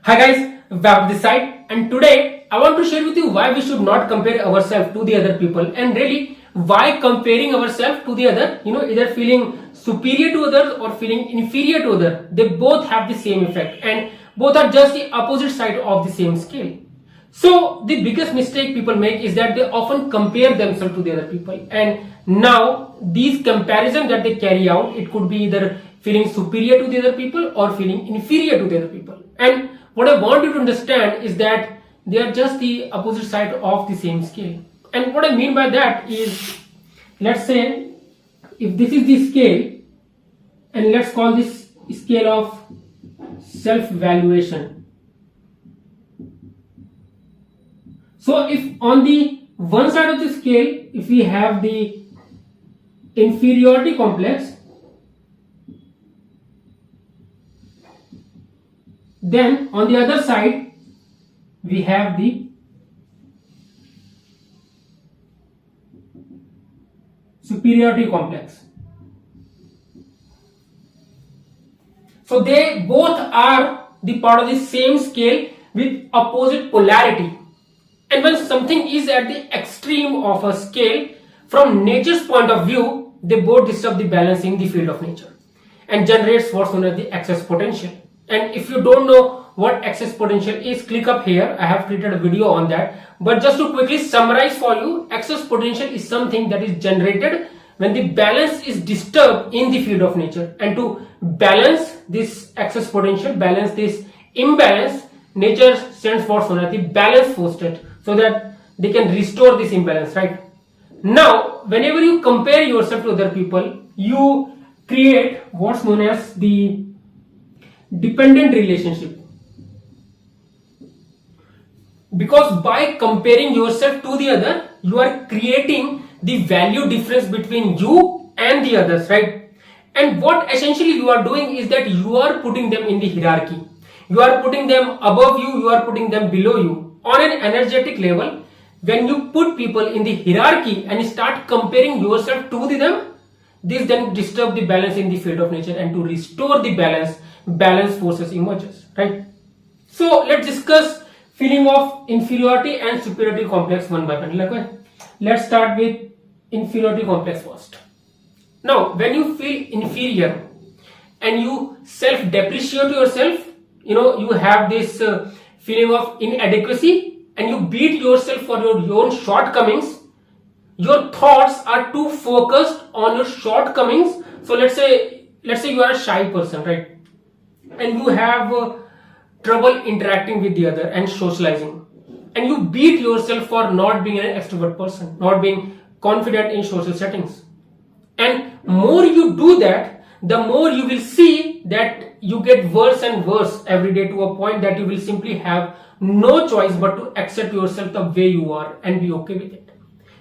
Hi guys, Vaibhav this side, and today I want to share with you why we should not compare ourselves to the other people, and really why comparing ourselves to the other, either feeling superior to others or feeling inferior to others, they both have the same effect and both are just the opposite side of the same scale. So the biggest mistake people make is that they often compare themselves to the other people, and now these comparisons that they carry out, it could be either feeling superior to the other people or feeling inferior to the other people. And what I want you to understand is that they are just the opposite side of the same scale. And what I mean by that is, let's say if this is the scale, and let's call this scale of self-valuation. So if on the one side of the scale, if we have the inferiority complex, then on the other side we have the superiority complex. So they both are the part of the same scale with opposite polarity. And when something is at the extreme of a scale, from nature's point of view, they both disturb the balance in the field of nature and generates what's known as the excess potential. And if you don't know what excess potential is, click up here. I have created a video on that. But just to quickly summarize for you, excess potential is something that is generated when the balance is disturbed in the field of nature. And to balance this excess potential, balance this imbalance, nature sends what's known as the balance force state, so that they can restore this imbalance, right? Now, whenever you compare yourself to other people, you create what's known as the dependent relationship. Because by comparing yourself to the other, you are creating the value difference between you and the others, right? And what essentially you are doing is that you are putting them in the hierarchy. You are putting them above you, you are putting them below you. On an energetic level, when you put people in the hierarchy and start comparing yourself to them, this then disturbs the balance in the field of nature, and to restore the balance forces emerges, right? So let's discuss feeling of inferiority and superiority complex one by one. Let's start with inferiority complex first. Now, when you feel inferior and you self-depreciate yourself, you have this feeling of inadequacy, and you beat yourself for your own shortcomings. Your thoughts are too focused on your shortcomings. So let's say you are a shy person, right? And you have trouble interacting with the other and socializing, and you beat yourself for not being an extrovert person, not being confident in social settings. And more you do that, the more you will see that you get worse and worse every day, to a point that you will simply have no choice but to accept yourself the way you are and be okay with it.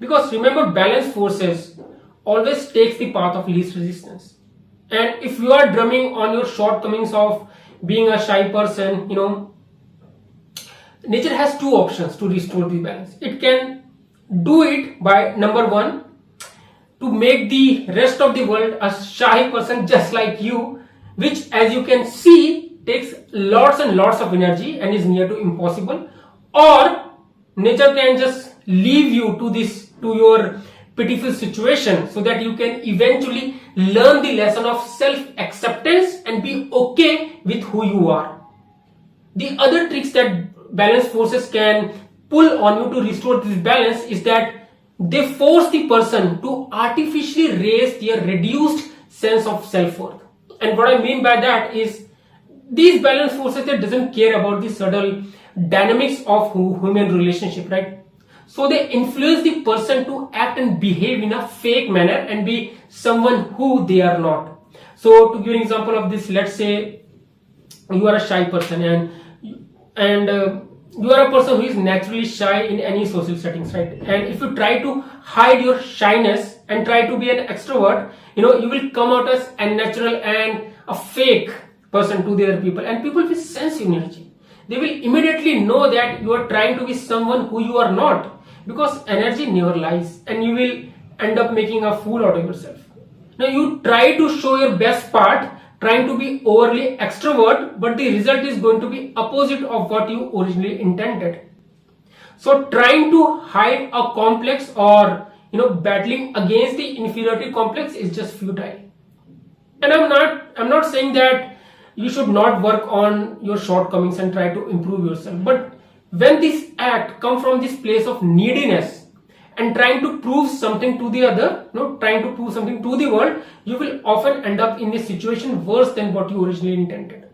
Because remember, balance forces always takes the path of least resistance. And if you are drumming on your shortcomings of being a shy person, nature has two options to restore the balance. It can do it by, number one, to make the rest of the world a shy person just like you, which, as you can see, takes lots and lots of energy and is near to impossible. Or nature can just leave you to your pitiful situation, so that you can eventually learn the lesson of self-acceptance and be okay with who you are. The other tricks that balance forces can pull on you to restore this balance is that they force the person to artificially raise their reduced sense of self-worth. And what I mean by that is, these balance forces that doesn't care about the subtle dynamics of human relationship, right? So they influence the person to act and behave in a fake manner and be someone who they are not. So to give an example of this, let's say you are a shy person, and you are a person who is naturally shy in any social settings, right? And if you try to hide your shyness and try to be an extrovert, you will come out as unnatural and a fake person to the other people, and people will sense your energy. They will immediately know that you are trying to be someone who you are not, because energy never lies, and you will end up making a fool out of yourself. Now you try to show your best part, trying to be overly extrovert, but the result is going to be opposite of what you originally intended. So trying to hide a complex or battling against the inferiority complex is just futile. And I'm not saying that you should not work on your shortcomings and try to improve yourself, but when this act comes from this place of neediness and trying to prove something to the other, trying to prove something to the world, you will often end up in a situation worse than what you originally intended.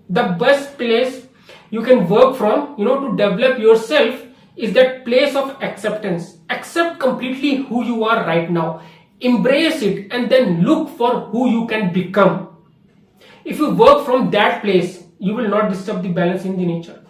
The best place you can work from, to develop yourself is that place of acceptance. Accept completely who you are right now. Embrace it and then look for who you can become. If you work from that place, you will not disturb the balance in the nature.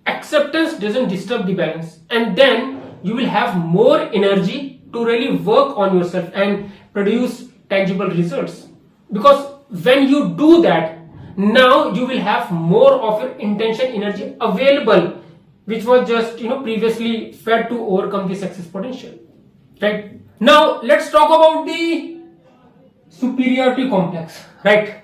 Acceptance doesn't disturb the balance, and then you will have more energy to really work on yourself and produce tangible results. Because when you do that, now you will have more of your intention energy available, which was just previously fed to overcome the success potential. Right? Now let's talk about the superiority complex. Right?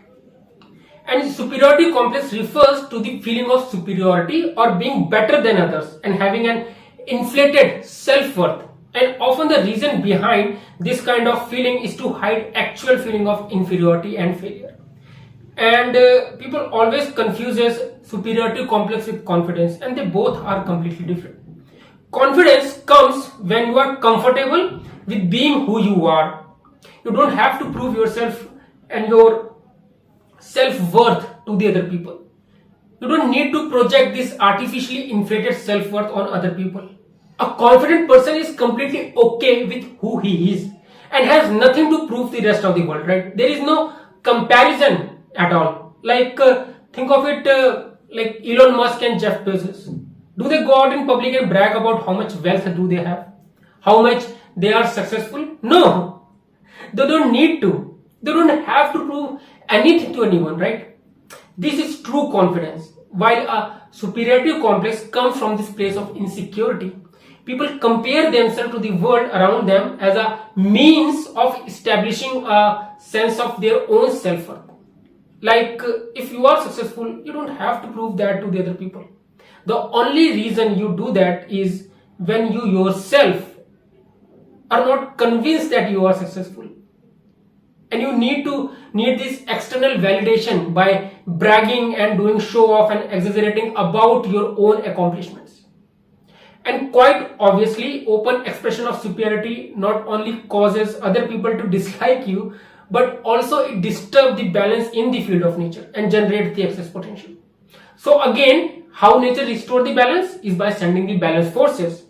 And superiority complex refers to the feeling of superiority or being better than others and having an inflated self-worth. And often the reason behind this kind of feeling is to hide actual feeling of inferiority and failure. And people always confuses superiority complex with confidence, and they both are completely different. Confidence comes when you are comfortable with being who you are. You don't have to prove yourself and your self-worth to the other people. You don't need to project this artificially inflated self-worth on other people. A confident person is completely okay with who he is and has nothing to prove the rest of the world, right? There is no comparison at all. Like think of it like Elon Musk and Jeff Bezos. Do they go out in public and brag about how much wealth do they have? How much they are successful? No. They don't need to. They don't have to prove anything to anyone, right? This is true confidence. While a superiority complex comes from this place of insecurity. People compare themselves to the world around them as a means of establishing a sense of their own self-worth. Like if you are successful, you don't have to prove that to the other people. The only reason you do that is when you yourself are not convinced that you are successful. And you need this external validation by bragging and doing show off and exaggerating about your own accomplishments. And quite obviously, open expression of superiority not only causes other people to dislike you, but also it disturbs the balance in the field of nature and generates the excess potential. So again, how nature restores the balance is by sending the balance forces.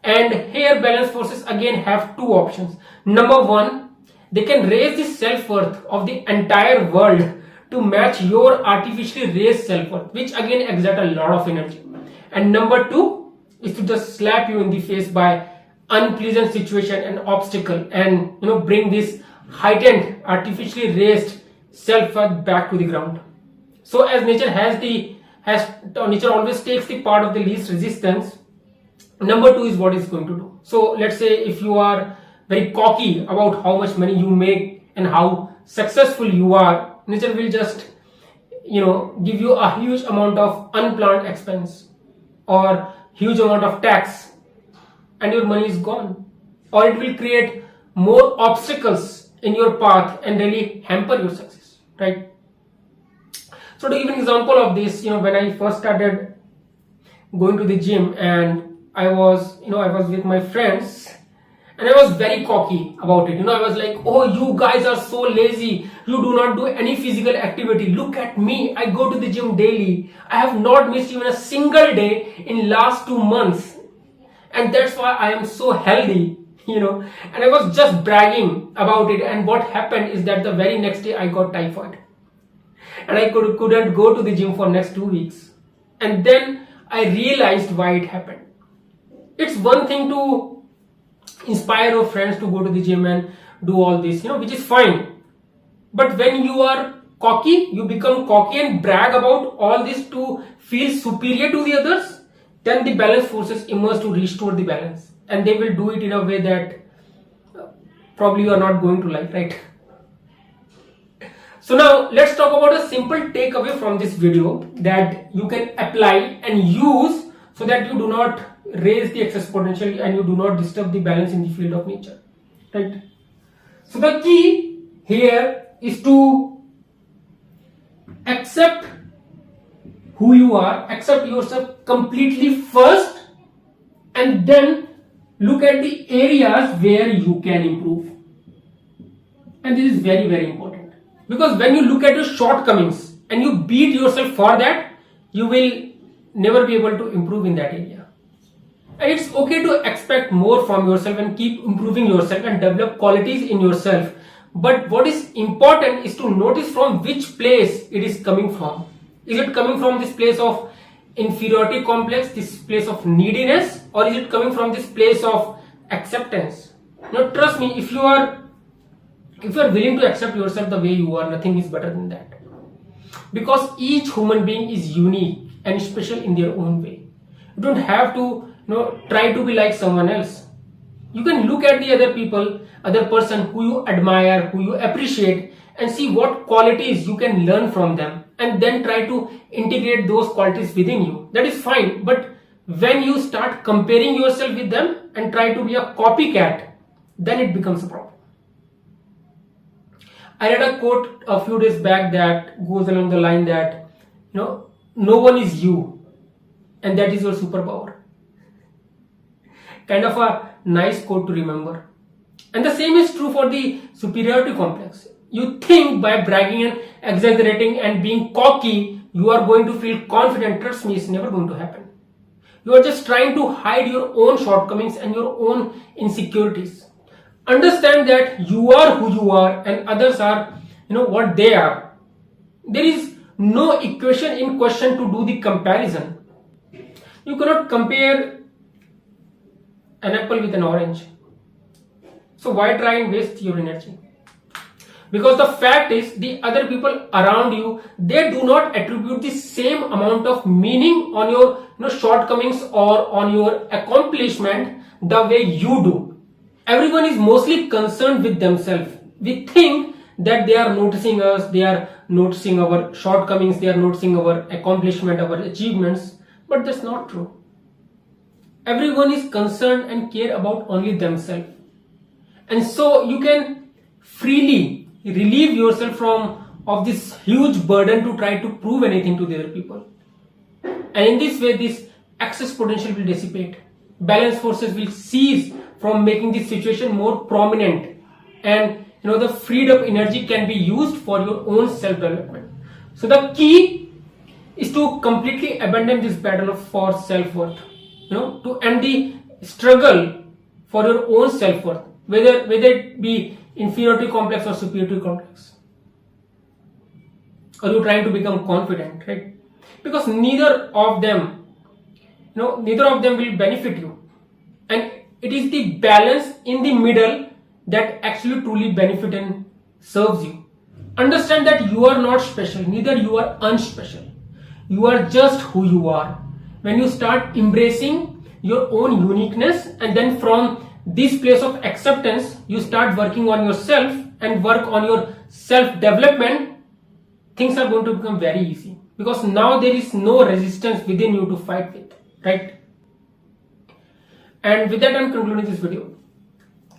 And here balance forces again have two options. Number one, they can raise the self-worth of the entire world to match your artificially raised self-worth, which again exert a lot of energy. And number two is to just slap you in the face by unpleasant situation and obstacle and bring this heightened artificially raised self-worth back to the ground. So as nature nature always takes the part of the least resistance, number two is what it's going to do. So let's say if you are very cocky about how much money you make and how successful you are, nature will just give you a huge amount of unplanned expense or huge amount of tax and your money is gone, or it will create more obstacles in your path and really hamper your success, right? So to give an example of this, when I first started going to the gym and I was with my friends and I was very cocky about it. I was like, oh, you guys are so lazy. You do not do any physical activity. Look at me. I go to the gym daily. I have not missed even a single day in last 2 months. And that's why I am so healthy, And I was just bragging about it. And what happened is that the very next day I got typhoid. And I couldn't go to the gym for next 2 weeks. And then I realized why it happened. It's one thing to inspire your friends to go to the gym and do all this, which is fine. But when you are cocky, you become cocky and brag about all this to feel superior to the others, then the balance forces emerge to restore the balance. And they will do it in a way that probably you are not going to like, right? So now let's talk about a simple takeaway from this video that you can apply and use so that you do not raise the excess potential and you do not disturb the balance in the field of nature, right? So the key here is to accept who you are, accept yourself completely first, and then look at the areas where you can improve. And this is very, very important, because when you look at your shortcomings and you beat yourself for that, you will never be able to improve in that area. And it's okay to expect more from yourself and keep improving yourself and develop qualities in yourself. But what is important is to notice from which place it is coming from. Is it coming from this place of inferiority complex, this place of neediness, or is it coming from this place of acceptance? Now trust me, if you are willing to accept yourself the way you are, nothing is better than that. Because each human being is unique and special in their own way. You don't have to try to be like someone else. You can look at the other person who you admire, who you appreciate, and see what qualities you can learn from them, and then try to integrate those qualities within you. That is fine. But when you start comparing yourself with them and try to be a copycat, then it becomes a problem. I read a quote a few days back that goes along the line that, no one is you, and that is your superpower. Kind of a nice quote to remember. And the same is true for the superiority complex. You think by bragging and exaggerating and being cocky, you are going to feel confident. Trust me, it's never going to happen. You are just trying to hide your own shortcomings and your own insecurities. Understand that you are who you are and others are, what they are. There is no equation in question to do the comparison. You cannot compare an apple with an orange. So why try and waste your energy? Because the fact is, the other people around you, they do not attribute the same amount of meaning on your shortcomings or on your accomplishment the way you do. Everyone is mostly concerned with themselves. We think that they are noticing us, they are noticing our shortcomings, they are noticing our accomplishment, our achievements, but that's not true. Everyone is concerned and care about only themselves. And so you can freely relieve yourself of this huge burden to try to prove anything to the other people. And in this way, this excess potential will dissipate. Balance forces will cease from making this situation more prominent, and the freed up energy can be used for your own self-development. So the key is to completely abandon this battle for self-worth, to end the struggle for your own self-worth, whether it be inferiority complex or superiority complex, or you're trying to become confident, right? Because neither of them will benefit you, and it is the balance in the middle that actually truly benefit and serves you. Understand that you are not special, neither you are unspecial. You are just who you are. When you start embracing your own uniqueness, and then from this place of acceptance, you start working on yourself and work on your self-development, things are going to become very easy. Because now there is no resistance within you to fight with, right? And with that, I'm concluding this video.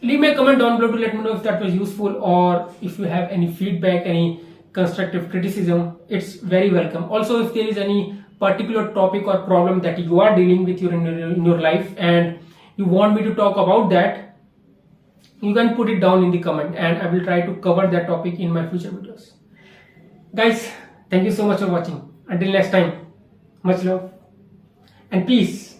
Leave me a comment down below to let me know if that was useful, or if you have any feedback, any constructive criticism, it's very welcome. Also, if there is any particular topic or problem that you are dealing with in your life and you want me to talk about that, you can put it down in the comment and I will try to cover that topic in my future videos. Guys, thank you so much for watching. Until next time, much love and peace.